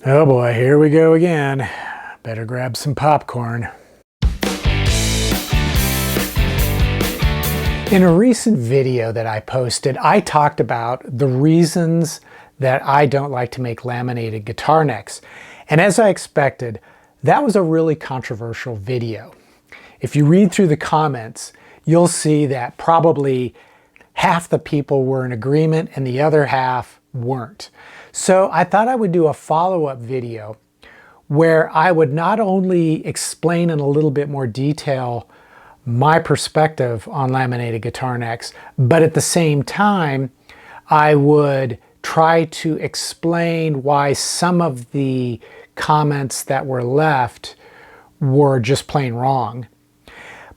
Oh boy, here we go again. Better grab some popcorn. In a recent video that I posted, I talked about the reasons that I don't like to make laminated guitar necks. And as I expected, that was a really controversial video. If you read through the comments, you'll see that probably half the people were in agreement and the other half weren't. So I thought I would do a follow-up video where I would not only explain in a little bit more detail my perspective on laminated guitar necks, but at the same time, I would try to explain why some of the comments that were left were just plain wrong.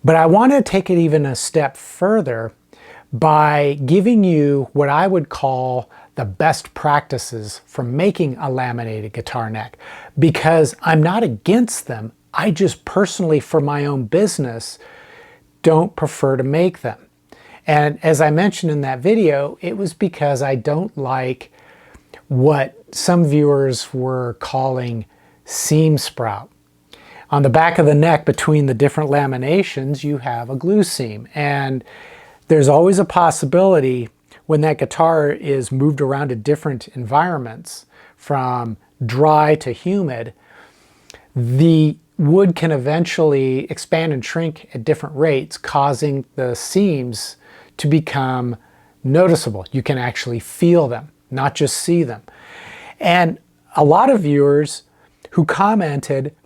But I want to take it even a step further by giving you what I would call the best practices for making a laminated guitar neck, because I'm not against them. I just personally, for my own business, don't prefer to make them. And as I mentioned in that video, it was because I don't like what some viewers were calling seam sprout. On the back of the neck, between the different laminations, you have a glue seam. And there's always a possibility when that guitar is moved around to different environments, from dry to humid, the wood can eventually expand and shrink at different rates, causing the seams to become noticeable. You can actually feel them, not just see them. And a lot of viewers who commented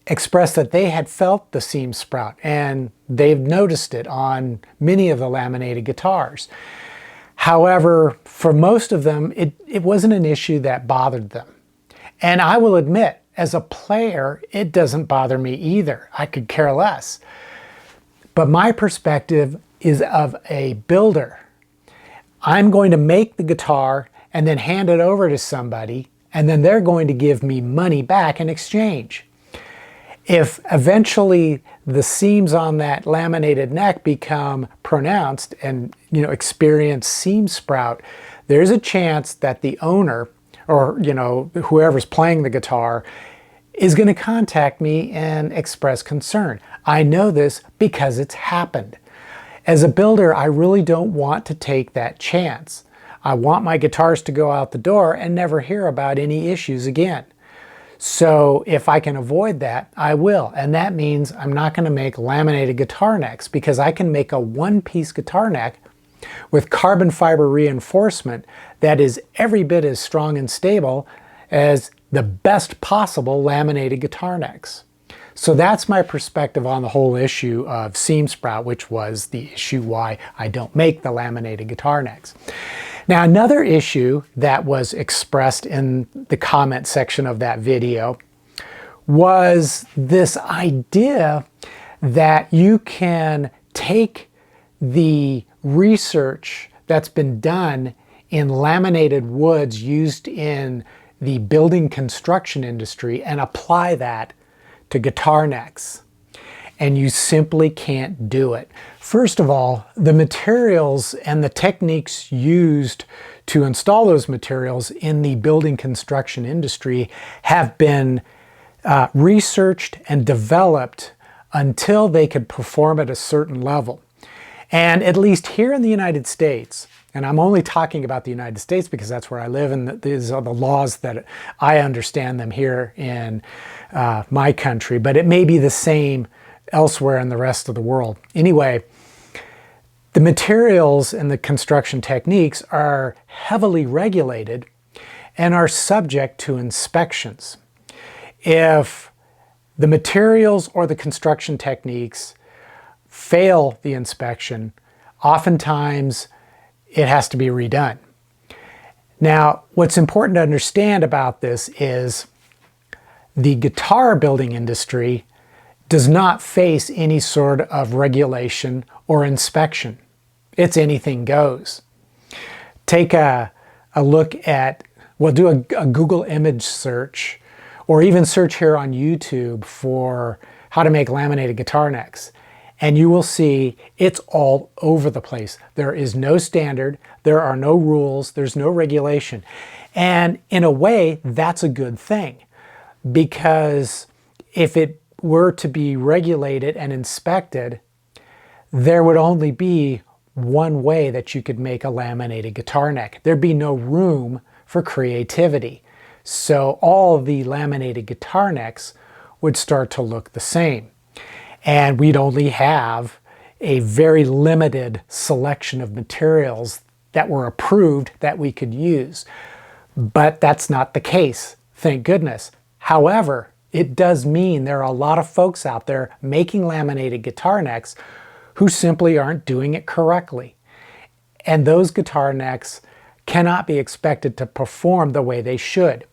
expressed that they had felt the seam sprout and they've noticed it on many of the laminated guitars. However, for most of them, it wasn't an issue that bothered them. And I will admit, as a player, it doesn't bother me either. I could care less. But my perspective is of a builder. I'm going to make the guitar and then hand it over to somebody, and then they're going to give me money back in exchange. If eventually the seams on that laminated neck become pronounced and experience seam sprout, there's a chance that the owner, or whoever's playing the guitar, is going to contact me and express concern. I know this because it's happened. As a builder, I really don't want to take that chance. I want my guitars to go out the door and never hear about any issues again. So if I can avoid that, I will. And that means I'm not going to make laminated guitar necks, because I can make a one-piece guitar neck with carbon fiber reinforcement that is every bit as strong and stable as the best possible laminated guitar necks. So that's my perspective on the whole issue of seam sprout, which was the issue why I don't make the laminated guitar necks. Now, another issue that was expressed in the comment section of that video was this idea that you can take the research that's been done in laminated woods used in the building construction industry and apply that to guitar necks. And you simply can't do it. First of all, the materials and the techniques used to install those materials in the building construction industry have been researched and developed until they could perform at a certain level. And at least here in the United States, and I'm only talking about the United States because that's where I live, and these are the laws that I understand them here in my country, but it may be the same elsewhere in the rest of the world. Anyway, the materials and the construction techniques are heavily regulated and are subject to inspections. If the materials or the construction techniques fail the inspection, oftentimes it has to be redone. Now, what's important to understand about this is the guitar building industry does not face any sort of regulation or inspection. It's anything goes. Take a look at, well, do a Google image search, or even search here on YouTube for how to make laminated guitar necks. And you will see it's all over the place. There is no standard, there are no rules, there's no regulation. And in a way, that's a good thing, because if it were to be regulated and inspected, there would only be one way that you could make a laminated guitar neck. There'd be no room for creativity. So all of the laminated guitar necks would start to look the same. And we'd only have a very limited selection of materials that were approved that we could use. But that's not the case, thank goodness. However, it does mean there are a lot of folks out there making laminated guitar necks who simply aren't doing it correctly. And those guitar necks cannot be expected to perform the way they should.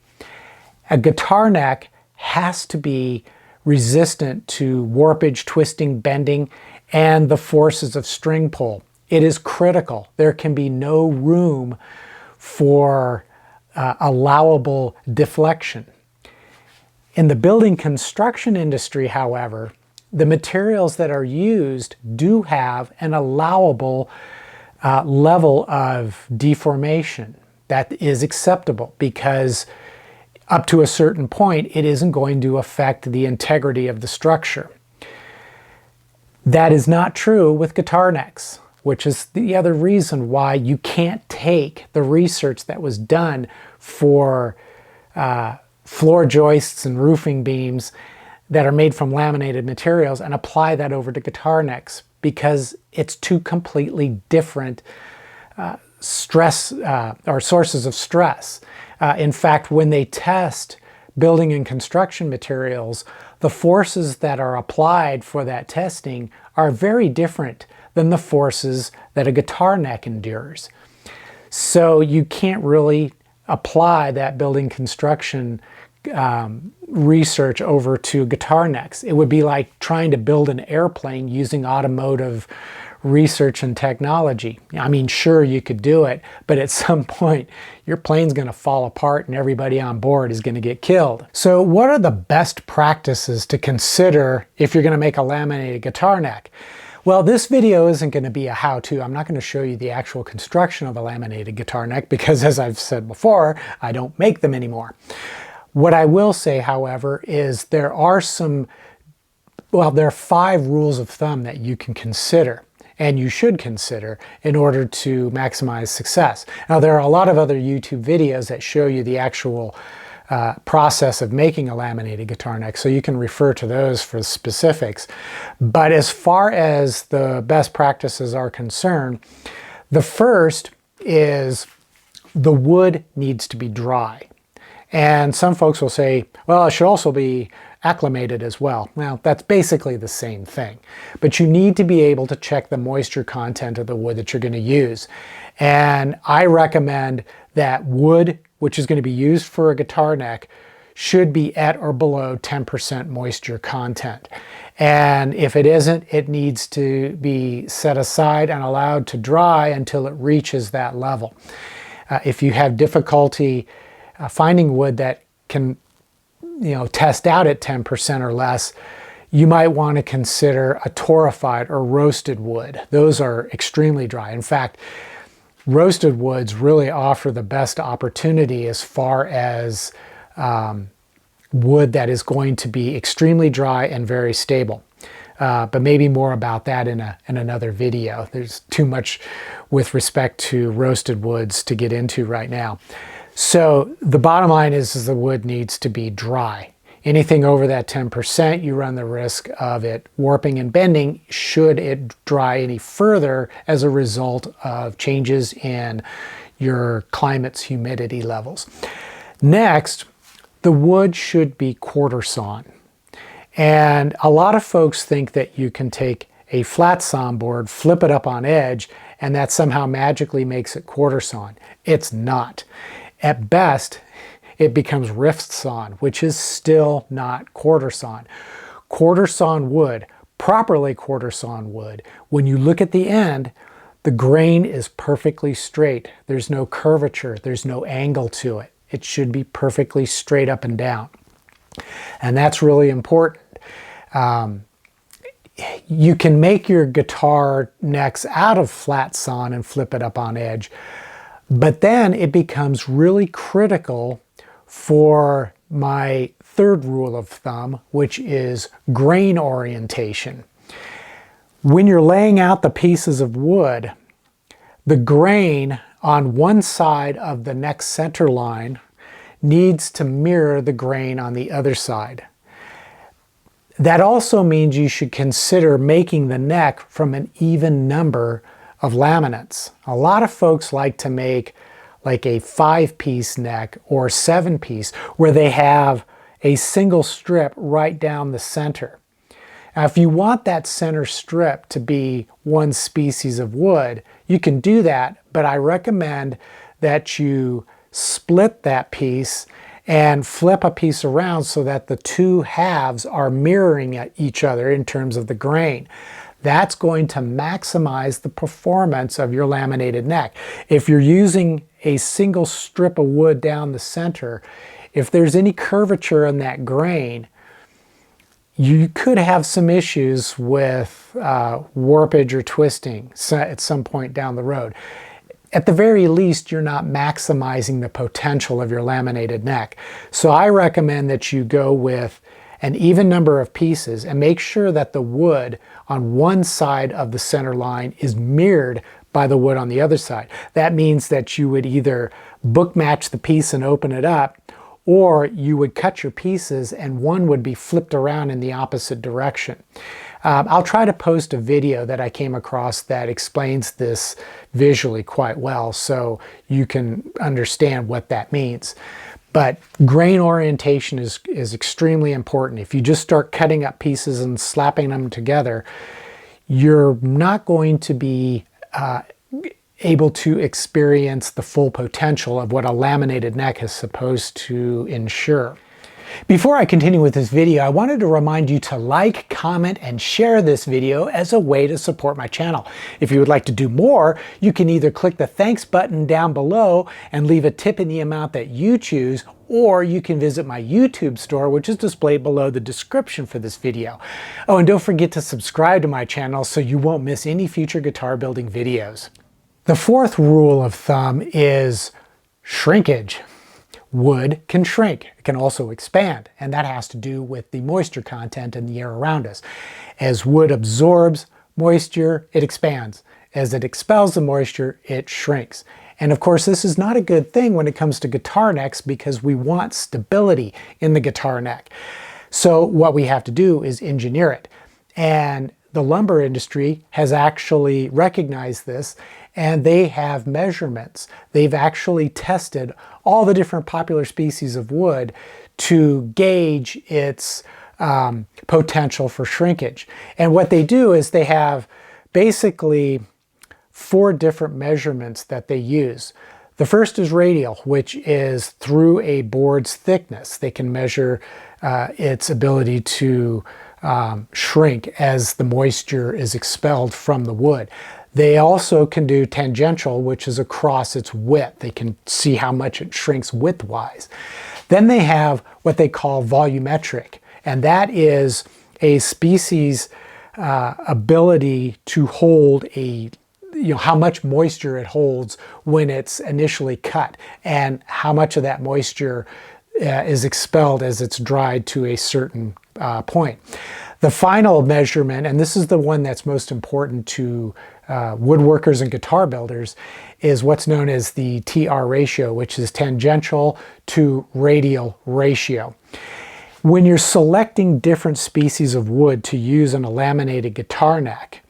A guitar neck has to be resistant to warpage, twisting, bending, and the forces of string pull. It is critical. There can be no room for allowable deflection. In the building construction industry, however, the materials that are used do have an allowable level of deformation that is acceptable, because up to a certain point, it isn't going to affect the integrity of the structure. That is not true with guitar necks, which is the other reason why you can't take the research that was done for floor joists and roofing beams that are made from laminated materials and apply that over to guitar necks, because it's two completely different stress or sources of stress. In fact, when they test building and construction materials, the forces that are applied for that testing are very different than the forces that a guitar neck endures. So you can't really apply that building construction research over to guitar necks. It would be like trying to build an airplane using automotive research and technology. I mean, sure, you could do it, but at some point your plane's going to fall apart and everybody on board is going to get killed. So what are the best practices to consider if you're going to make a laminated guitar neck? Well, this video isn't going to be a how-to. I'm not going to show you the actual construction of a laminated guitar neck because, as I've said before, I don't make them anymore. What I will say, however, is there are 5 rules of thumb that you can consider, and you should consider, in order to maximize success. Now, there are a lot of other YouTube videos that show you the actual process of making a laminated guitar neck, so you can refer to those for specifics. But as far as the best practices are concerned, the first is the wood needs to be dry. And some folks will say, well, it should also be acclimated as well. Well, that's basically the same thing. But you need to be able to check the moisture content of the wood that you're going to use. And I recommend that wood, which is going to be used for a guitar neck, should be at or below 10% moisture content. And if it isn't, it needs to be set aside and allowed to dry until it reaches that level. If you have difficulty finding wood that can, test out at 10% or less, you might want to consider a torrefied or roasted wood. Those are extremely dry. In fact, roasted woods really offer the best opportunity as far as wood that is going to be extremely dry and very stable. But maybe more about that in another video. There's too much with respect to roasted woods to get into right now. So the bottom line is the wood needs to be dry. Anything over that 10%, you run the risk of it warping and bending should it dry any further as a result of changes in your climate's humidity levels. Next, the wood should be quarter sawn. And a lot of folks think that you can take a flat sawn board, flip it up on edge, and that somehow magically makes it quarter sawn. It's not. At best, it becomes rift sawn, which is still not quarter sawn. Quarter sawn wood, properly quarter sawn wood, when you look at the end, the grain is perfectly straight. There's no curvature, there's no angle to it. It should be perfectly straight up and down. And that's really important. You can make your guitar necks out of flat sawn and flip it up on edge, But then it becomes really critical for my third rule of thumb, which is grain orientation. When you're laying out the pieces of wood, the grain on one side of the neck center line needs to mirror the grain on the other side. That also means you should consider making the neck from an even number of laminates. A lot of folks like to make like a 5-piece neck or 7-piece where they have a single strip right down the center. Now, if you want that center strip to be one species of wood, you can do that, but I recommend that you split that piece and flip a piece around so that the two halves are mirroring at each other in terms of the grain. That's going to maximize the performance of your laminated neck. If you're using a single strip of wood down the center, if there's any curvature in that grain, you could have some issues with warpage or twisting at some point down the road. At the very least, you're not maximizing the potential of your laminated neck. So I recommend that you go with an even number of pieces and make sure that the wood on one side of the center line is mirrored by the wood on the other side. That means that you would either book match the piece and open it up, or you would cut your pieces and one would be flipped around in the opposite direction. I'll try to post a video that I came across that explains this visually quite well so you can understand what that means. But grain orientation is extremely important. If you just start cutting up pieces and slapping them together, you're not going to be able to experience the full potential of what a laminated neck is supposed to ensure. Before I continue with this video, I wanted to remind you to like, comment, and share this video as a way to support my channel. If you would like to do more, you can either click the thanks button down below and leave a tip in the amount that you choose, or you can visit my YouTube store, which is displayed below the description for this video. Oh, and don't forget to subscribe to my channel so you won't miss any future guitar building videos. The fourth rule of thumb is shrinkage. Wood can shrink. It can also expand, and that has to do with the moisture content in the air around us. As wood absorbs moisture, it expands. As it expels the moisture, it shrinks. And of course, this is not a good thing when it comes to guitar necks because we want stability in the guitar neck. So what we have to do is engineer it. And the lumber industry has actually recognized this, and they have measurements. They've actually tested all the different popular species of wood to gauge its potential for shrinkage. And what they do is they have basically 4 different measurements that they use. The first is radial, which is through a board's thickness. They can measure its ability to shrink as the moisture is expelled from the wood. They also can do tangential, which is across its width. They can see how much it shrinks widthwise. Then they have what they call volumetric, and that is a species ability to hold how much moisture it holds when it's initially cut, and how much of that moisture is expelled as it's dried to a certain point. The final measurement, and this is the one that's most important to woodworkers and guitar builders, is what's known as the TR ratio, which is tangential to radial ratio. When you're selecting different species of wood to use in a laminated guitar neck,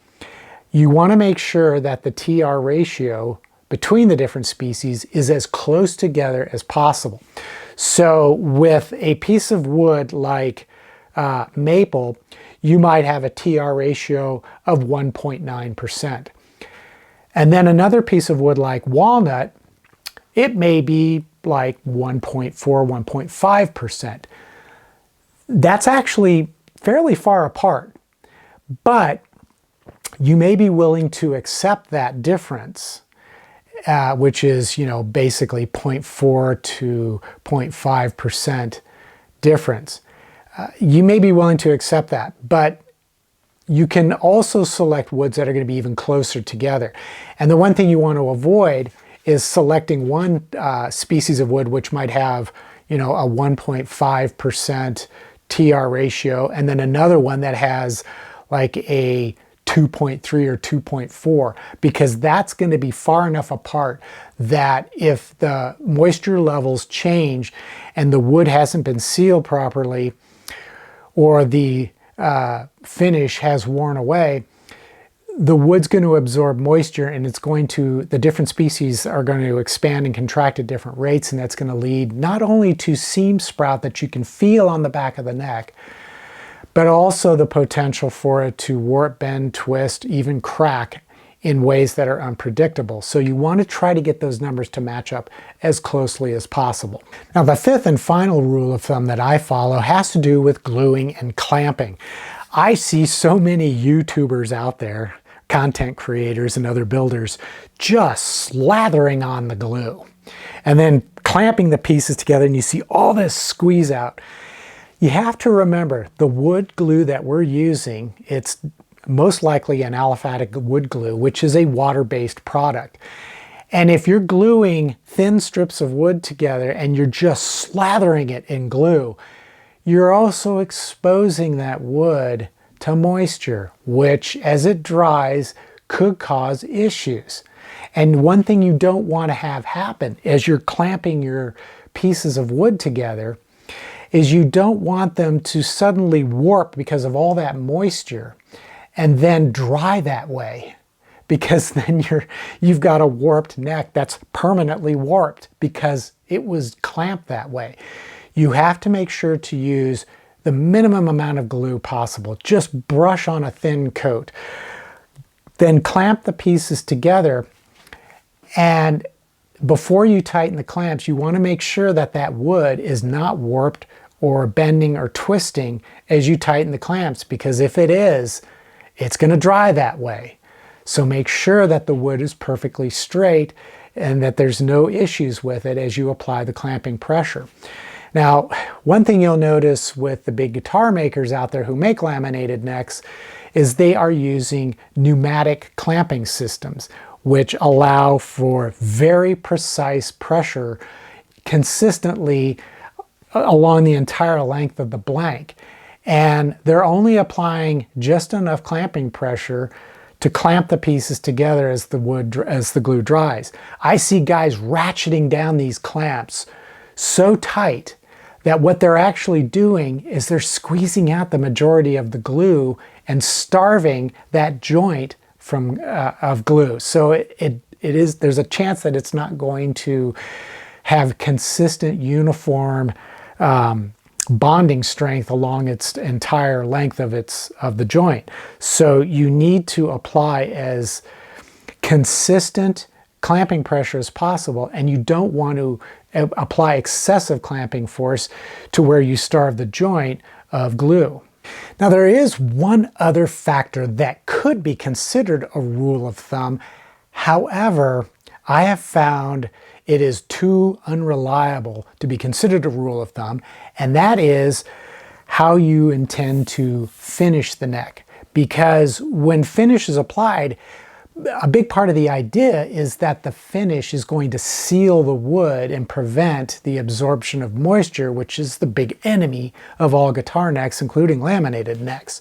you want to make sure that the TR ratio between the different species is as close together as possible. So with a piece of wood like maple, you might have a TR ratio of 1.9%. And then another piece of wood like walnut, it may be like 1.4, 1.5%. That's actually fairly far apart, but you may be willing to accept that difference, which is, basically 0.4 to 0.5% difference. You may be willing to accept that, but you can also select woods that are going to be even closer together. And the one thing you want to avoid is selecting one species of wood which might have, you know, a 1.5% TR ratio, and then another one that has like a 2.3 or 2.4, because that's going to be far enough apart that if the moisture levels change and the wood hasn't been sealed properly, or the finish has worn away, the wood's going to absorb moisture, and it's going to, the different species are going to expand and contract at different rates, and that's going to lead not only to seam sprout that you can feel on the back of the neck, but also the potential for it to warp, bend, twist, even crack in ways that are unpredictable. So you want to try to get those numbers to match up as closely as possible. Now, the fifth and final rule of thumb that I follow has to do with gluing and clamping. I see so many YouTubers out there, content creators and other builders, just slathering on the glue and then clamping the pieces together, and you see all this squeeze out. You have to remember, the wood glue that we're using, it's most likely an aliphatic wood glue, which is a water-based product. And if you're gluing thin strips of wood together and you're just slathering it in glue, you're also exposing that wood to moisture, which as it dries could cause issues. And one thing you don't want to have happen as you're clamping your pieces of wood together is you don't want them to suddenly warp because of all that moisture and then dry that way, because then you've got a warped neck that's permanently warped because it was clamped that way. You have to make sure to use the minimum amount of glue possible. Just brush on a thin coat. Then clamp the pieces together, and before you tighten the clamps, you want to make sure that that wood is not warped or bending or twisting as you tighten the clamps, because if it is, it's going to dry that way. So make sure that the wood is perfectly straight and that there's no issues with it as you apply the clamping pressure. Now, one thing you'll notice with the big guitar makers out there who make laminated necks is they are using pneumatic clamping systems, which allow for very precise pressure consistently along the entire length of the blank. And they're only applying just enough clamping pressure to clamp the pieces together as the glue dries. I see guys ratcheting down these clamps so tight that what they're actually doing is they're squeezing out the majority of the glue and starving that joint from of glue. So there's a chance that it's not going to have consistent, uniform bonding strength along its entire length of the joint. So you need to apply as consistent clamping pressure as possible, and you don't want to apply excessive clamping force to where you starve the joint of glue. Now, there is one other factor that could be considered a rule of thumb. However, I have found it is too unreliable to be considered a rule of thumb, and that is how you intend to finish the neck. Because when finish is applied, a big part of the idea is that the finish is going to seal the wood and prevent the absorption of moisture, which is the big enemy of all guitar necks, including laminated necks.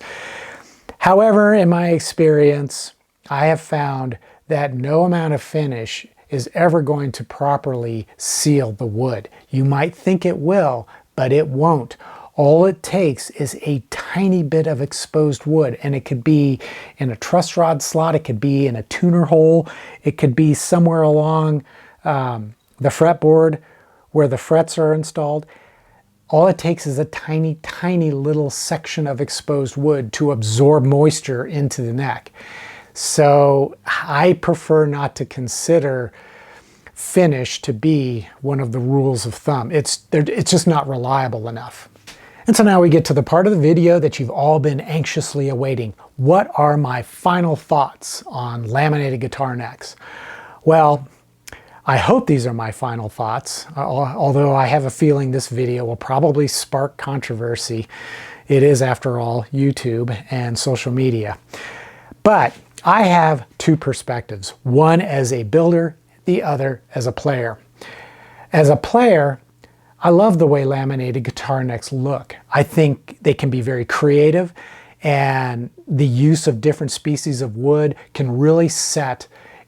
However, in my experience, I have found that no amount of finish is ever going to properly seal the wood. You might think it will, but it won't. All it takes is a tiny bit of exposed wood, and it could be in a truss rod slot, it could be in a tuner hole, it could be somewhere along the fretboard where the frets are installed. All it takes is a tiny, tiny little section of exposed wood to absorb moisture into the neck. So I prefer not to consider finish to be one of the rules of thumb. It's just not reliable enough. And so now we get to the part of the video that you've all been anxiously awaiting. What are my final thoughts on laminated guitar necks? Well, I hope these are my final thoughts, although I have a feeling this video will probably spark controversy. It is, after all, YouTube and social media. But I have two perspectives, one as a builder, the other as a player. As a player, I love the way laminated guitar necks look. I think they can be very creative, and the use of different species of wood can really set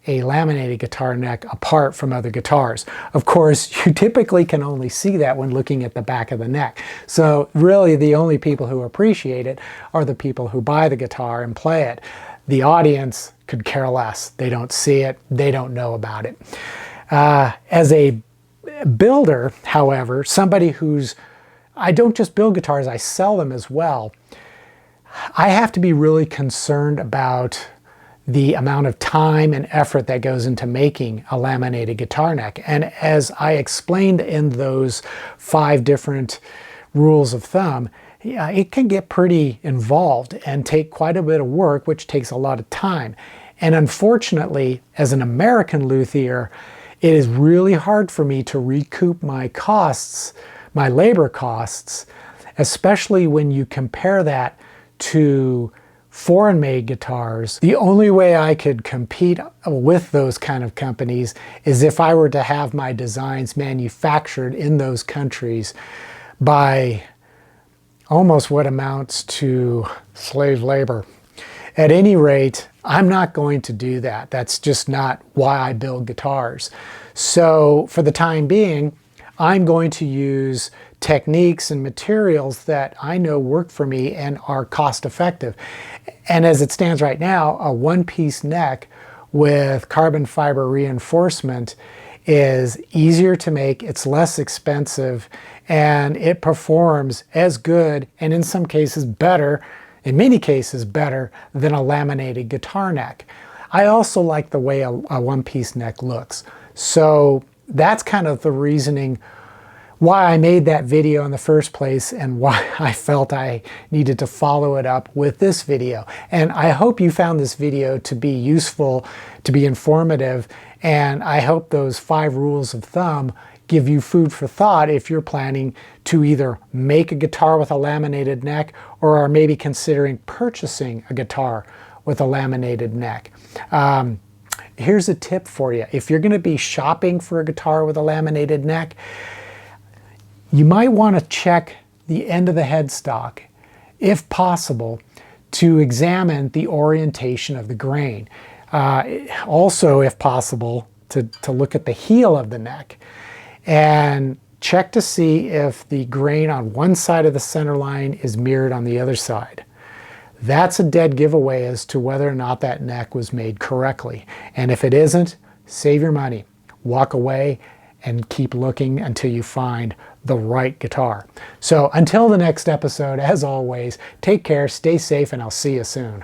a laminated guitar neck apart from other guitars. Of course, you typically can only see that when looking at the back of the neck. So really the only people who appreciate it are the people who buy the guitar and play it. The audience could care less. They don't see it. They don't know about it. As a builder, however, somebody I don't just build guitars, I sell them as well. I have to be really concerned about the amount of time and effort that goes into making a laminated guitar neck. And as I explained in those 5 different rules of thumb, it can get pretty involved and take quite a bit of work, which takes a lot of time. And unfortunately, as an American luthier, it is really hard for me to recoup my costs, my labor costs, especially when you compare that to foreign-made guitars. The only way I could compete with those kind of companies is if I were to have my designs manufactured in those countries by almost what amounts to slave labor. At any rate, I'm not going to do that. That's just not why I build guitars. So for the time being, I'm going to use techniques and materials that I know work for me and are cost effective. And as it stands right now, a one-piece neck with carbon fiber reinforcement is easier to make, it's less expensive, and it performs as good, and in some cases better, in many cases better, than a laminated guitar neck. I also like the way a one-piece neck looks. So that's kind of the reasoning why I made that video in the first place and why I felt I needed to follow it up with this video. And I hope you found this video to be useful, to be informative, and I hope those 5 rules of thumb give you food for thought if you're planning to either make a guitar with a laminated neck or are maybe considering purchasing a guitar with a laminated neck. Here's a tip for you. If you're going to be shopping for a guitar with a laminated neck, you might want to check the end of the headstock, if possible, to examine the orientation of the grain. Also, if possible, to look at the heel of the neck and check to see if the grain on one side of the center line is mirrored on the other side. That's a dead giveaway as to whether or not that neck was made correctly. And if it isn't, save your money, walk away, and keep looking until you find the right guitar. So until the next episode, as always, take care, stay safe, and I'll see you soon.